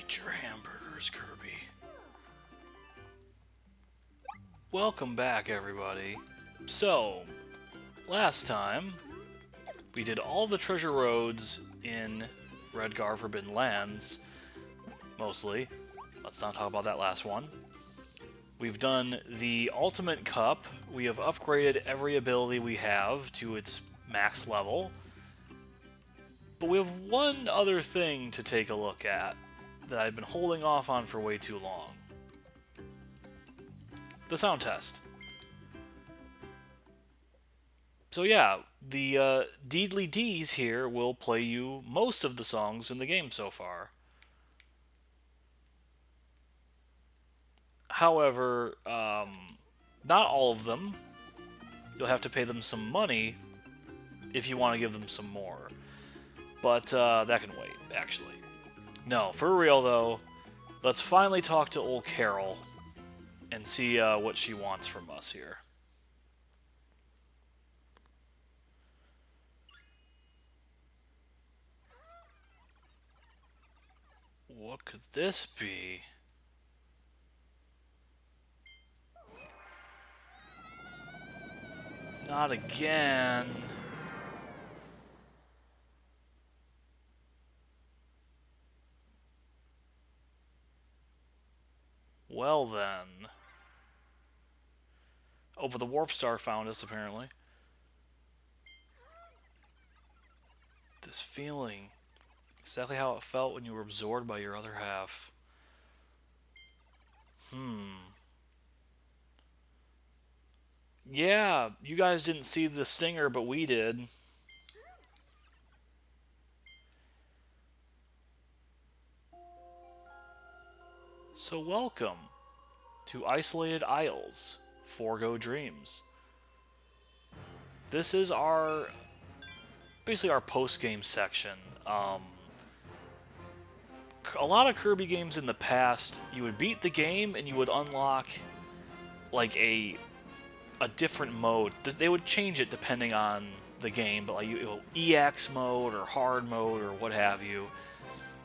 Get your hamburgers, Kirby. Welcome back, everybody. So, last time, we did all the treasure roads in Redgar Forbidden Lands, mostly. Let's not talk about that last one. We've done the Ultimate Cup. We have upgraded every ability we have to its max level. But we have one other thing to take a look at that I've been holding off on for way too long. The sound test. So yeah, the Deedly D's here will play you most of the songs in the game so far. However, not all of them. You'll have to pay them some money if you want to give them some more. But that can wait, actually. No, for real though, let's finally talk to old Carol and see what she wants from us here. What could this be? Not again. Well then. Oh, but the Warp Star found us, apparently. This feeling. Exactly how it felt when you were absorbed by your other half. Yeah, you guys didn't see the stinger, but we did. So welcome to Isolated Isles, Forgo Dreams. This is basically our post-game section. A lot of Kirby games in the past, you would beat the game and you would unlock like a different mode. They would change it depending on the game, but like EX mode or hard mode or what have you.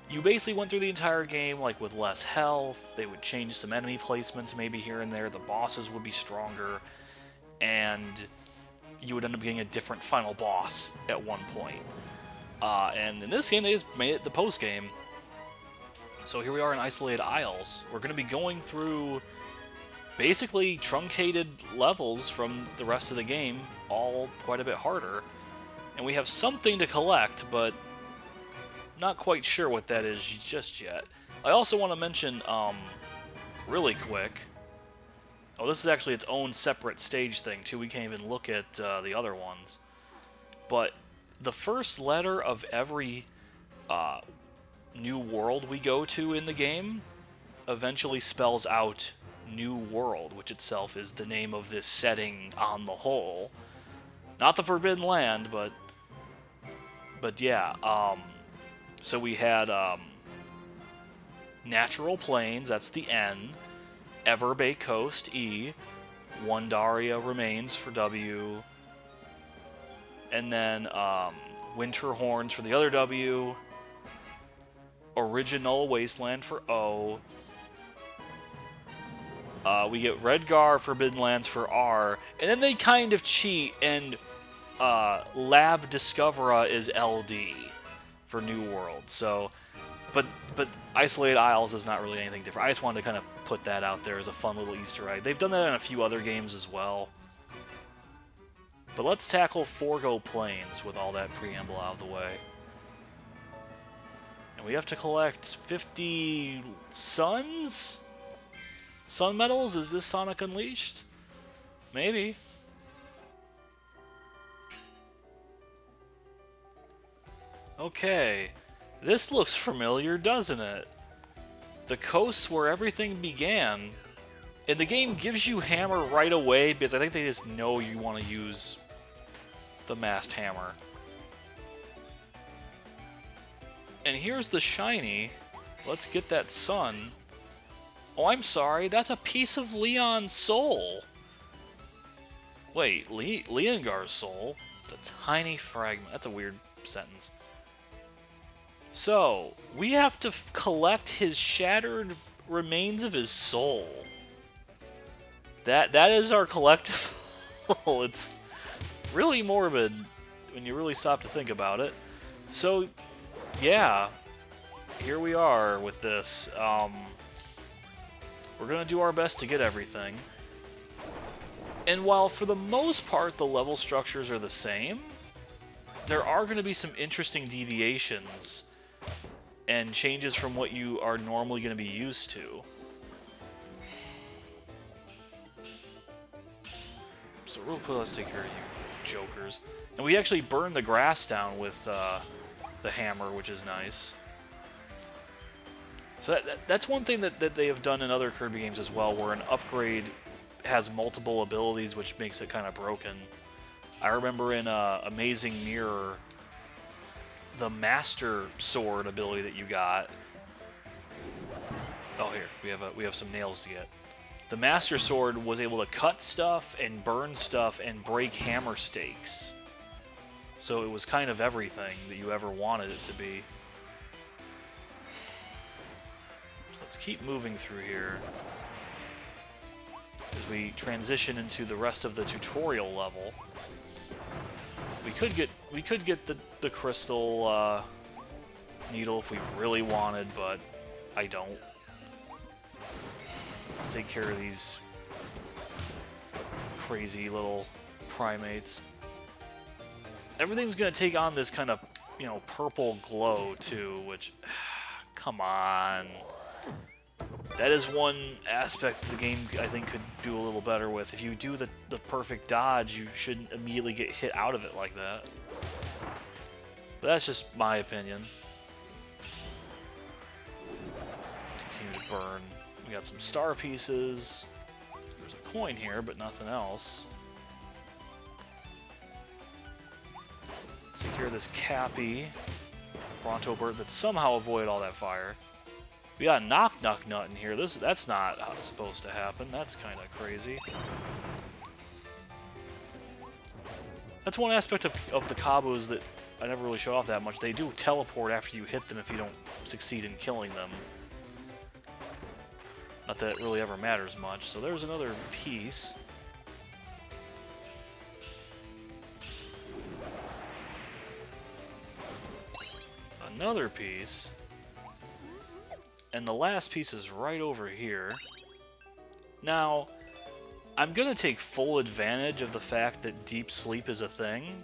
You basically went through the entire game like with less health. They would change some enemy placements maybe here and there. The bosses would be stronger, and you would end up getting a different final boss at one point. And in this game, they just made it the post game. So here we are in Isolated Isles. We're going to be going through basically truncated levels from the rest of the game, all quite a bit harder. And we have something to collect, but not quite sure what that is just yet. I also want to mention, really quick, oh, this is actually its own separate stage thing, too. We can't even look at the other ones. But the first letter of every new world we go to in the game eventually spells out New World, which itself is the name of this setting on the whole. Not the Forbidden Land, but yeah. So we had Natural Plains, that's the N. Everbay Coast, E. Wandaria Remains for W. And then Winter Horns for the other W. Original Wasteland for O. We get Redgar Forbidden Lands for R. And then they kind of cheat, and Lab Discovera is LD for New World. So, but Isolated Isles is not really anything different. I just wanted to kind of put that out there as a fun little Easter egg. They've done that in a few other games as well. But let's tackle Forgo Plains with all that preamble out of the way. And we have to collect 50 suns? Sun medals? Is this Sonic Unleashed? Maybe. Okay. This looks familiar, doesn't it? The coasts where everything began. And the game gives you hammer right away because I think they just know you want to use the masked hammer. And here's the shiny. Let's get that sun. Oh, I'm sorry. That's a piece of Leon's soul. Wait, Leongar's soul? It's a tiny fragment. That's a weird sentence. So, we have to collect his shattered remains of his soul. That is our collectible. It's really morbid when you really stop to think about it. So, yeah, here we are with this. We're gonna do our best to get everything. And while for the most part the level structures are the same, there are going to be some interesting deviations and changes from what you are normally going to be used to. So real quick, let's take care of you jokers. And we actually burned the grass down with the hammer, which is nice. So that's one thing that they have done in other Kirby games as well, where an upgrade has multiple abilities, which makes it kind of broken. I remember in Amazing Mirror, the Master Sword ability that you got. Oh, here we have some nails to get. The Master Sword was able to cut stuff and burn stuff and break hammer stakes. So it was kind of everything that you ever wanted it to be. So let's keep moving through here as we transition into the rest of the tutorial level. We could get the crystal needle if we really wanted, but I don't. Let's take care of these crazy little primates. Everything's gonna take on this kind of, you know, purple glow too, which, come on. That is one aspect the game I think could do a little better with. If you do the perfect dodge, you shouldn't immediately get hit out of it like that. But that's just my opinion. Continue to burn. We got some star pieces. There's a coin here, but nothing else. Let's take care of this Cappy Bronto bird that somehow avoided all that fire. We got a knock nut in here. That's not how it's supposed to happen. That's kind of crazy. That's one aspect of the Kabus that I never really show off that much. They do teleport after you hit them if you don't succeed in killing them. Not that it really ever matters much. So there's another piece. Another piece. And the last piece is right over here. Now, I'm going to take full advantage of the fact that deep sleep is a thing.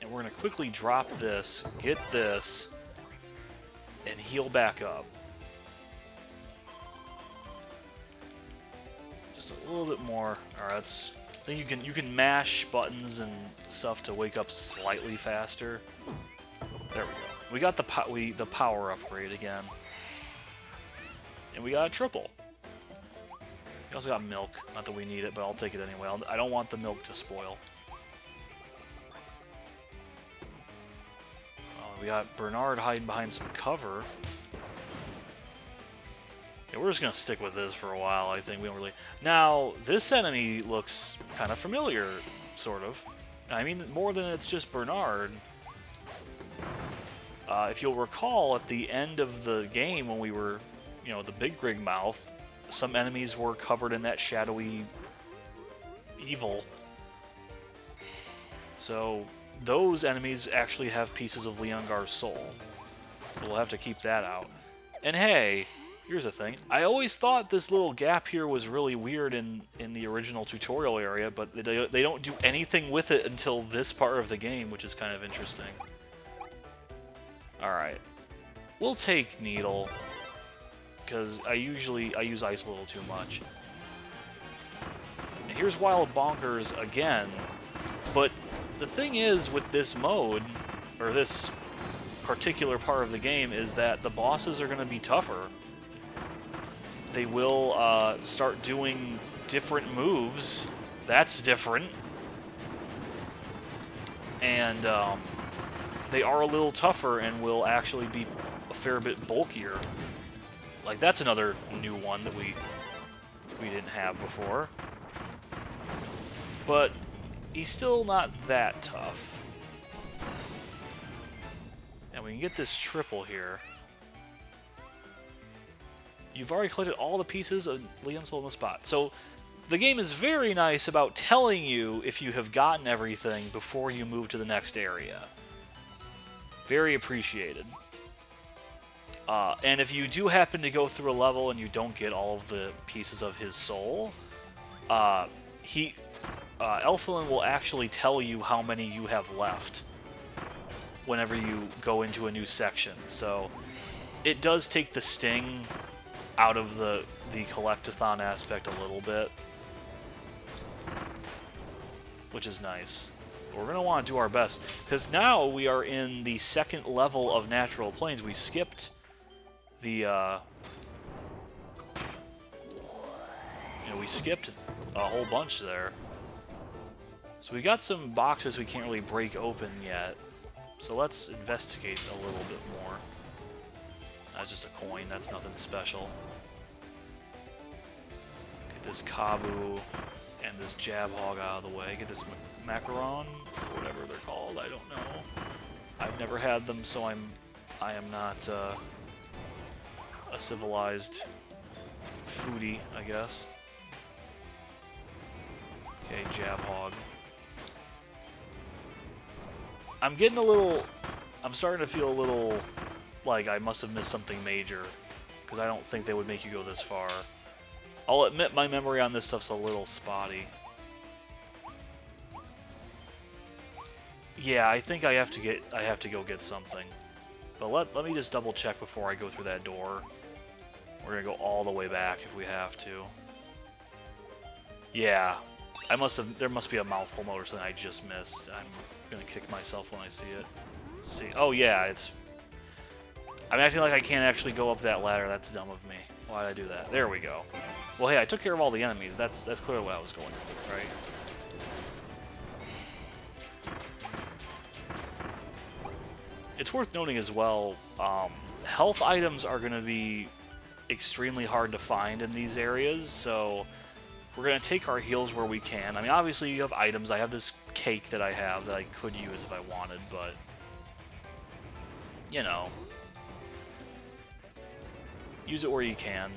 And we're going to quickly drop this, get this, and heal back up. Just a little bit more. Alright, that's... I think you can mash buttons and stuff to wake up slightly faster. There we go. We got the power upgrade again. And we got a triple. We also got milk. Not that we need it, but I'll take it anyway. I don't want the milk to spoil. We got Bernard hiding behind some cover. Yeah, we're just going to stick with this for a while, I think. We don't really... Now, this enemy looks kind of familiar, sort of. I mean, more than it's just Bernard. If you'll recall, at the end of the game, when we were, you know, the Big Rig Mouth, some enemies were covered in that shadowy evil. So, those enemies actually have pieces of Leongar's soul. So we'll have to keep that out. And hey, here's the thing. I always thought this little gap here was really weird in the original tutorial area, but they don't do anything with it until this part of the game, which is kind of interesting. Alright. We'll take Needle, because I use Ice a little too much. And here's Wild Bonkers again, but the thing is with this mode, or this particular part of the game, is that the bosses are going to be tougher. They will start doing different moves. That's different. And they are a little tougher and will actually be a fair bit bulkier. Like, that's another new one that we didn't have before. But he's still not that tough. And we can get this triple here. You've already collected all the pieces of Leon's Soul in the spot. So the game is very nice about telling you if you have gotten everything before you move to the next area. Very appreciated. And if you do happen to go through a level and you don't get all of the pieces of his soul, Elfilin will actually tell you how many you have left whenever you go into a new section. So it does take the sting out of the collectathon aspect a little bit, which is nice. But we're going to want to do our best, because now we are in the second level of Natural Plains. We skipped the, we skipped a whole bunch there. So we got some boxes we can't really break open yet. So let's investigate a little bit more. That's just a coin, that's nothing special. Get this Kabu and this Jab Hog out of the way. Get this Macaron, or whatever they're called, I don't know. I've never had them, so I am not a civilized foodie, I guess. Okay, Jab Hog. I'm starting to feel a little like I must have missed something major, because I don't think they would make you go this far. I'll admit my memory on this stuff's a little spotty. Yeah, I think I have to go get something. But let me just double check before I go through that door. We're gonna go all the way back if we have to. Yeah, there must be a mouthful mode or something I just missed. I'm gonna kick myself when I see it. See, oh yeah, I'm acting like I can't actually go up that ladder. That's dumb of me. Why did I do that? There we go. Well, hey, I took care of all the enemies. That's clearly what I was going for, right? It's worth noting as well, health items are going to be extremely hard to find in these areas, so we're going to take our heals where we can. I mean, obviously you have items. I have this cake that I have that I could use if I wanted, but, you know, use it where you can.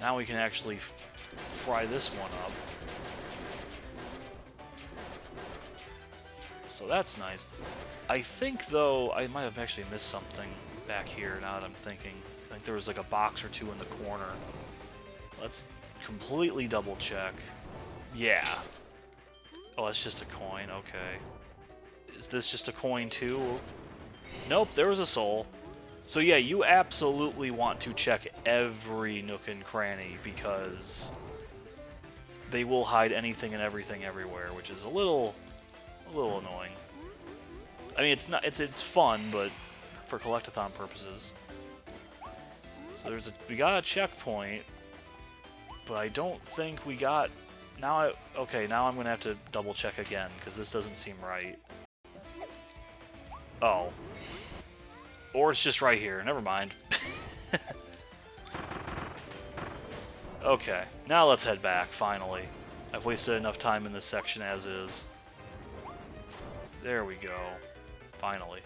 Now we can actually fry this one up. So that's nice. I think, though, I might have actually missed something back here now that I'm thinking. I think there was like a box or two in the corner. Let's completely double check. Yeah. Oh, it's just a coin. Okay. Is this just a coin too? Nope, there was a soul. So yeah, you absolutely want to check every nook and cranny, because they will hide anything and everything everywhere, which is a little annoying. I mean, it's fun, but for collectathon purposes. So we got a checkpoint, but I don't think we got. Okay, now I'm gonna have to double check again, because this doesn't seem right. Oh. Or it's just right here. Never mind. Okay, now let's head back, finally. I've wasted enough time in this section as is. There we go. Finally.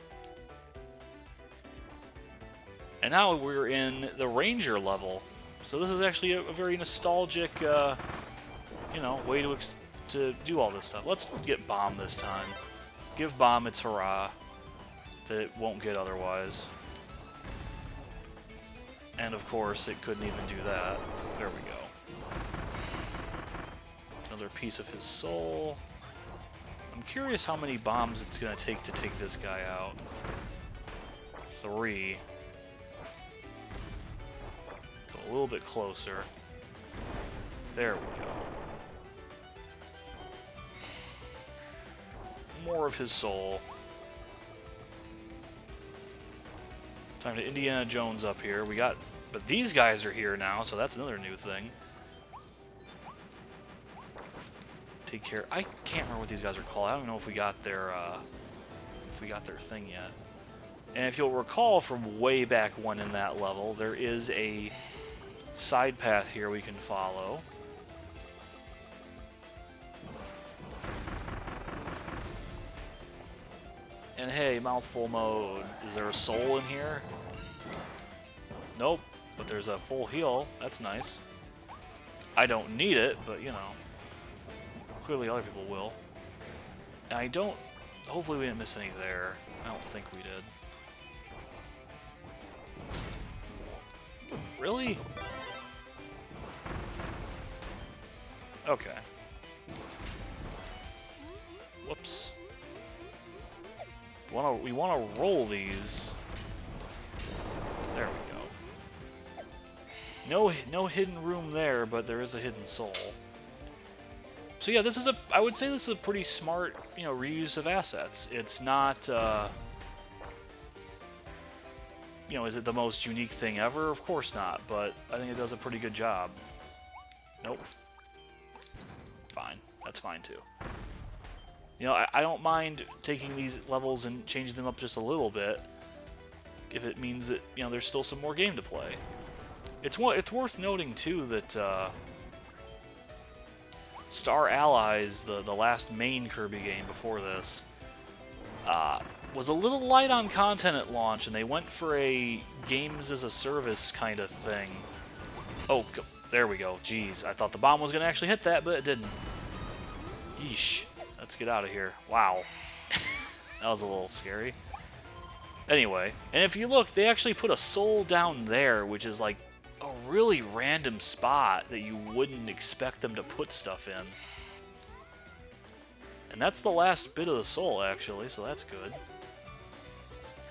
And now we're in the Ranger level. So this is actually a very nostalgic, you know, way to do all this stuff. Let's get Bomb this time. Give Bomb its hurrah that it won't get otherwise. And of course, it couldn't even do that. There we go. Another piece of his soul. I'm curious how many bombs it's going to take this guy out. 3. Go a little bit closer. There we go. More of his soul. Time to Indiana Jones up here. But these guys are here now, so that's another new thing. Take care. I can't remember what these guys are called. I don't know if we got their thing yet. And if you'll recall from way back when in that level, there is a side path here we can follow. And hey, mouthful mode. Is there a soul in here? Nope, but there's a full heal. That's nice. I don't need it, but you know, clearly other people will. And I don't... Hopefully we didn't miss any there. I don't think we did. Really? Okay. Whoops. We want to roll these. There we go. No hidden room there, but there is a hidden soul. So yeah, this is I would say this is a pretty smart, you know, reuse of assets. It's not, you know, is it the most unique thing ever? Of course not, but I think it does a pretty good job. Nope. Fine. That's fine too. You know, I don't mind taking these levels and changing them up just a little bit if it means that, you know, there's still some more game to play. It's worth noting too that Star Allies, the last main Kirby game before this, was a little light on content at launch, and they went for a games as a service kind of thing. Oh, there we go. Jeez, I thought the bomb was going to actually hit that, but it didn't. Yeesh. Let's get out of here. Wow. That was a little scary. Anyway, and if you look, they actually put a soul down there, which is like a really random spot that you wouldn't expect them to put stuff in. And that's the last bit of the soul, actually, so that's good.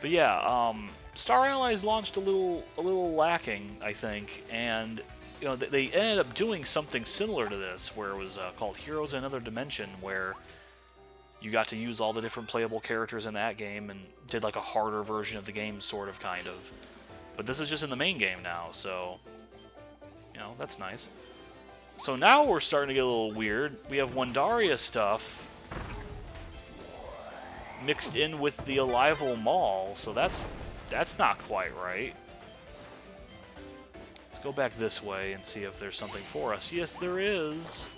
But yeah, Star Allies launched a little lacking, I think, and you know they ended up doing something similar to this, where it was called Heroes in Another Dimension, where you got to use all the different playable characters in that game and did like a harder version of the game, sort of, kind of. But this is just in the main game now, so, you know, that's nice. So now we're starting to get a little weird. We have Wandaria stuff mixed in with the Arrival Mall, so that's not quite right. Let's go back this way and see if there's something for us. Yes, there is.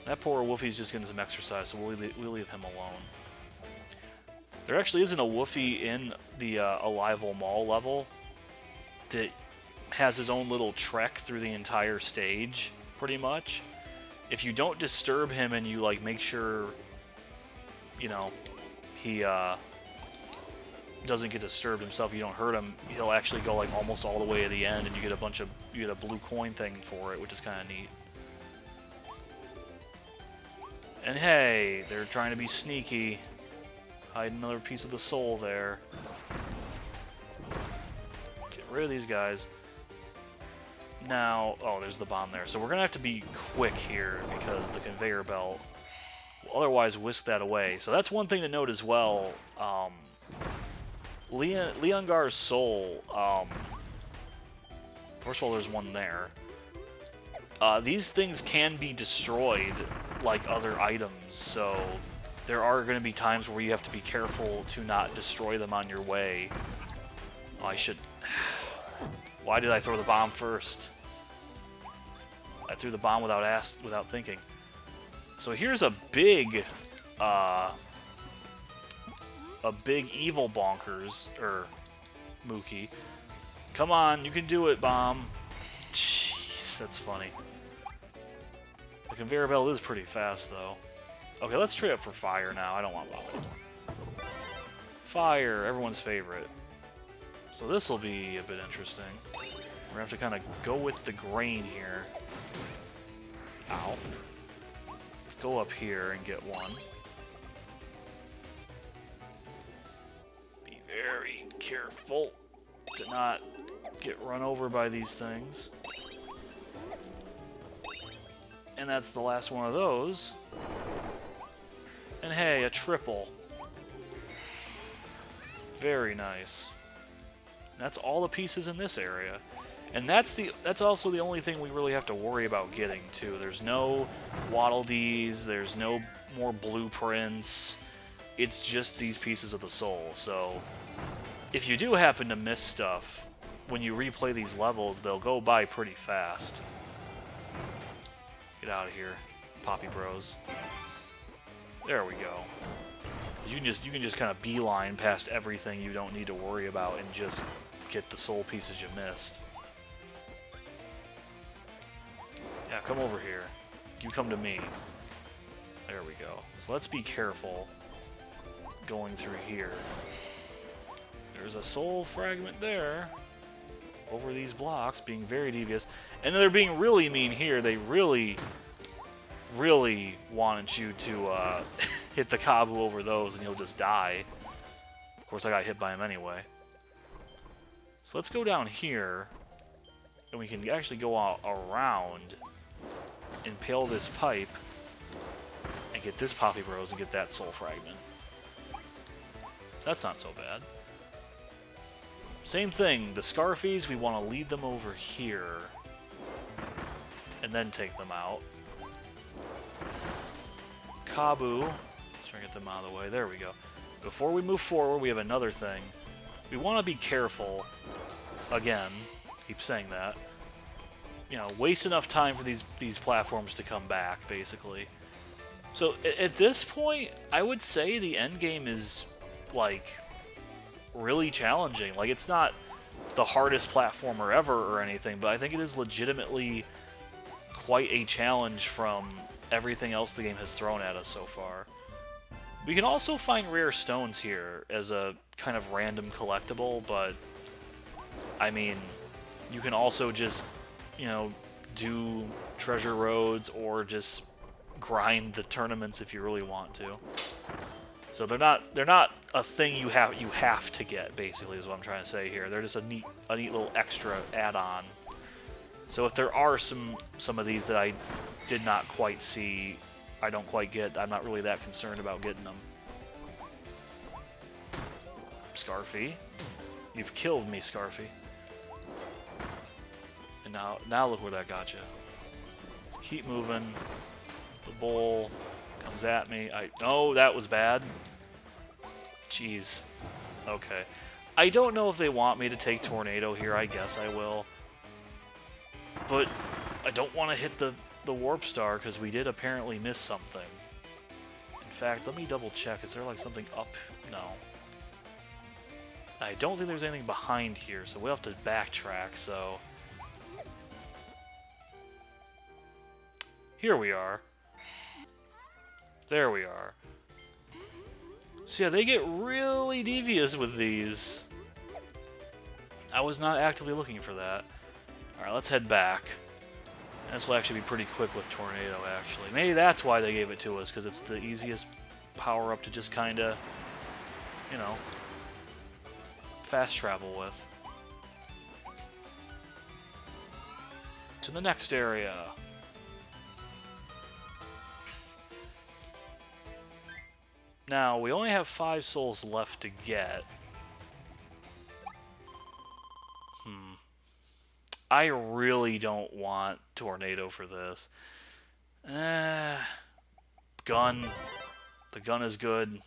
That poor Woofie's just getting some exercise, so we'll leave him alone. There actually isn't a Woofie in the Arrival Mall level that has his own little trek through the entire stage, pretty much. If you don't disturb him and you like make sure, you know, he doesn't get disturbed himself, you don't hurt him, he'll actually go like almost all the way to the end, and you get a blue coin thing for it, which is kind of neat. And hey, they're trying to be sneaky. Hide another piece of the soul there. Get rid of these guys. Now, oh, there's the bomb there. So we're going to have to be quick here because the conveyor belt will otherwise whisk that away. So that's one thing to note as well. Leongar's soul, first of all, there's one there. These things can be destroyed like other items, so there are going to be times where you have to be careful to not destroy them on your way. Oh, I should... Why did I throw the bomb first? I threw the bomb without thinking. So here's a big evil bonkers, or Mookie. Come on, you can do it, bomb. Jeez, that's funny. The conveyor belt is pretty fast, though. Okay, let's trade up for fire now. I don't want bomb. Fire, everyone's favorite. So this will be a bit interesting. We're gonna have to kind of go with the grain here. Ow. Let's go up here and get one. Be very careful to not get run over by these things. And that's the last one of those. And hey, a triple. Very nice. That's all the pieces in this area. And that's also the only thing we really have to worry about getting, too. There's no Waddle Dees, there's no more blueprints. It's just these pieces of the soul. So if you do happen to miss stuff, when you replay these levels, they'll go by pretty fast. Get out of here, Poppy Bros. There we go. You can just kind of beeline past everything you don't need to worry about and just get the soul pieces you missed. Yeah, come over here. You come to me. There we go. So let's be careful going through here. There's a soul fragment there. Over these blocks, being very devious. And then they're being really mean here. They really wanted you to hit the Kabu over those and you'll just die. Of course, I got hit by him anyway. So let's go down here, and we can actually go around, impale this pipe, and get this Poppy Rose and get that soul fragment. That's not so bad. Same thing, the Scarfies, we want to lead them over here, and then take them out. Kabu, let's try to get them out of the way. There we go. Before we move forward, we have another thing. We want to be careful. Again, keep saying that. You know, waste enough time for these platforms to come back, basically. So at this point, I would say the end game is like really challenging. Like, it's not the hardest platformer ever or anything, but I think it is legitimately quite a challenge from everything else the game has thrown at us so far. We can also find rare stones here as a kind of random collectible, but I mean, you can also just, you know, do treasure roads or just grind the tournaments if you really want to. So they're not a thing you have to get, basically, is what I'm trying to say here. They're just a neat little extra add-on. So if there are some of these that I did not quite see, I don't quite get, I'm not really that concerned about getting them. Scarfy. You've killed me, Scarfy. And now look where that got you. Let's keep moving. The bowl comes at me. Oh, that was bad. Jeez. Okay. I don't know if they want me to take Tornado here. I guess I will. But I don't want to hit the Warp Star because we did apparently miss something. In fact, let me double check. Is there like something up? No. I don't think there's anything behind here, so we'll have to backtrack, so... Here we are. There we are. So yeah, they get really devious with these. I was not actively looking for that. Alright, let's head back. This will actually be pretty quick with Tornado, actually. Maybe that's why they gave it to us, because it's the easiest power-up to just kind of, you know, fast travel with. To the next area. Now, we only have 5 souls left to get. I really don't want Tornado for this. Gun. The gun is good.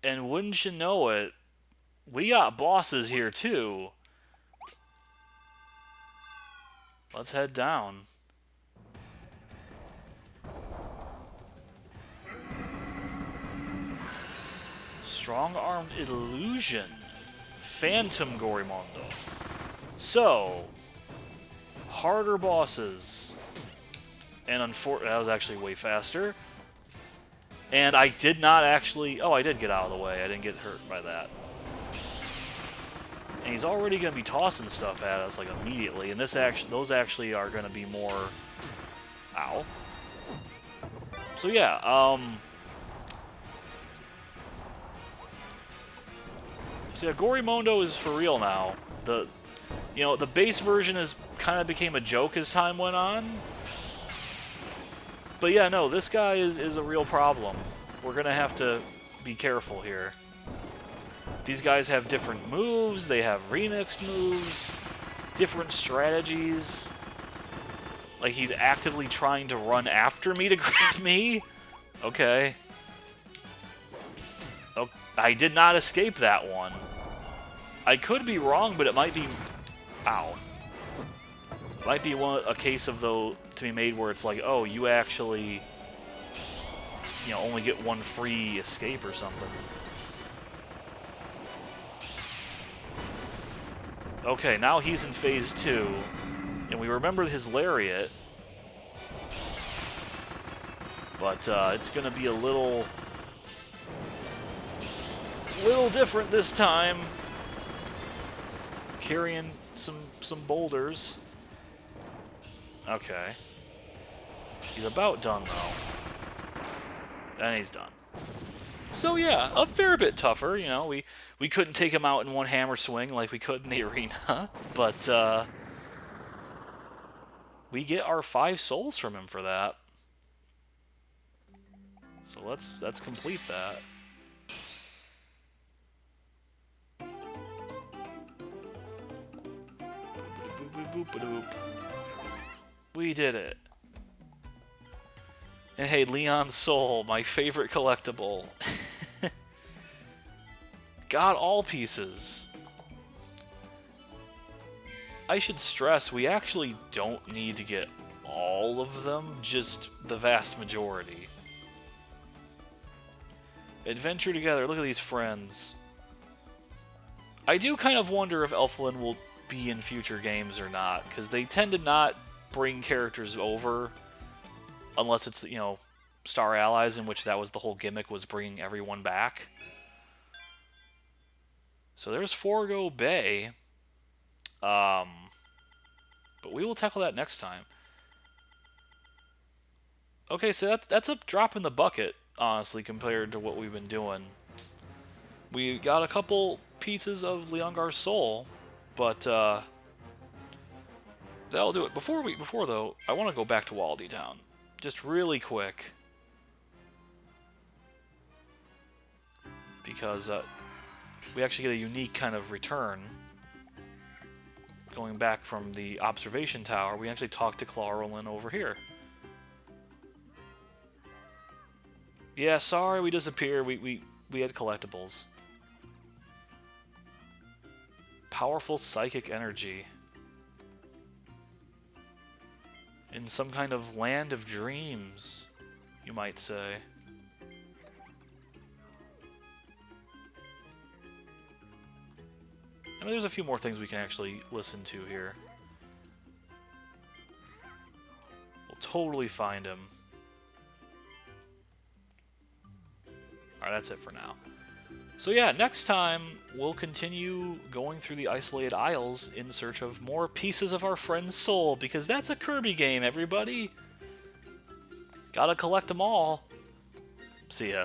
And wouldn't you know it, we got bosses here too. Let's head down. Strong-armed illusion. Phantom Gorimondo. So, harder bosses. And unfortunately, that was actually way faster. And I did not actually... Oh, I did get out of the way. I didn't get hurt by that. And he's already going to be tossing stuff at us, like, immediately. And those actually are going to be more... Ow. So, yeah, So yeah, Gorimondo is for real now. The base version is kind of became a joke as time went on. But yeah, no, this guy is a real problem. We're gonna have to be careful here. These guys have different moves, they have remixed moves, different strategies. Like, he's actively trying to run after me to grab me? Okay. Oh, I did not escape that one. I could be wrong, but it might be... Ow. It might be a case of, though, to be made where it's like, oh, you actually... you know, only get one free escape or something. Okay, now he's in phase 2, and we remember his lariat, but it's going to be a little different this time. Carrying some boulders. Okay. He's about done, though. And he's done. So yeah, a fair bit tougher, you know. We couldn't take him out in one hammer swing like we could in the arena, but we get our 5 souls from him for that. So let's complete that. We did it. And hey, Leon's Soul, my favorite collectible. Got all pieces. I should stress, we actually don't need to get all of them, just the vast majority. Adventure together, look at these friends. I do kind of wonder if Elflin will be in future games or not, because they tend to not bring characters over unless it's, you know, Star Allies, in which that was the whole gimmick, was bringing everyone back. So there's Forgo Bay. But we will tackle that next time. Okay, so that's a drop in the bucket, honestly, compared to what we've been doing. We got a couple pieces of Leongar's soul, but that'll do it. Before though, I want to go back to Waldy Town, just really quick, because we actually get a unique kind of return. Going back from the observation tower, we actually talked to Clarolin over here. Yeah, sorry we disappeared. We had collectibles. Powerful psychic energy. In some kind of land of dreams, you might say. I mean, there's a few more things we can actually listen to here. We'll totally find him. Alright, that's it for now. So yeah, next time we'll continue going through the isolated isles in search of more pieces of our friend's soul, because that's a Kirby game, everybody! Gotta collect them all. See ya.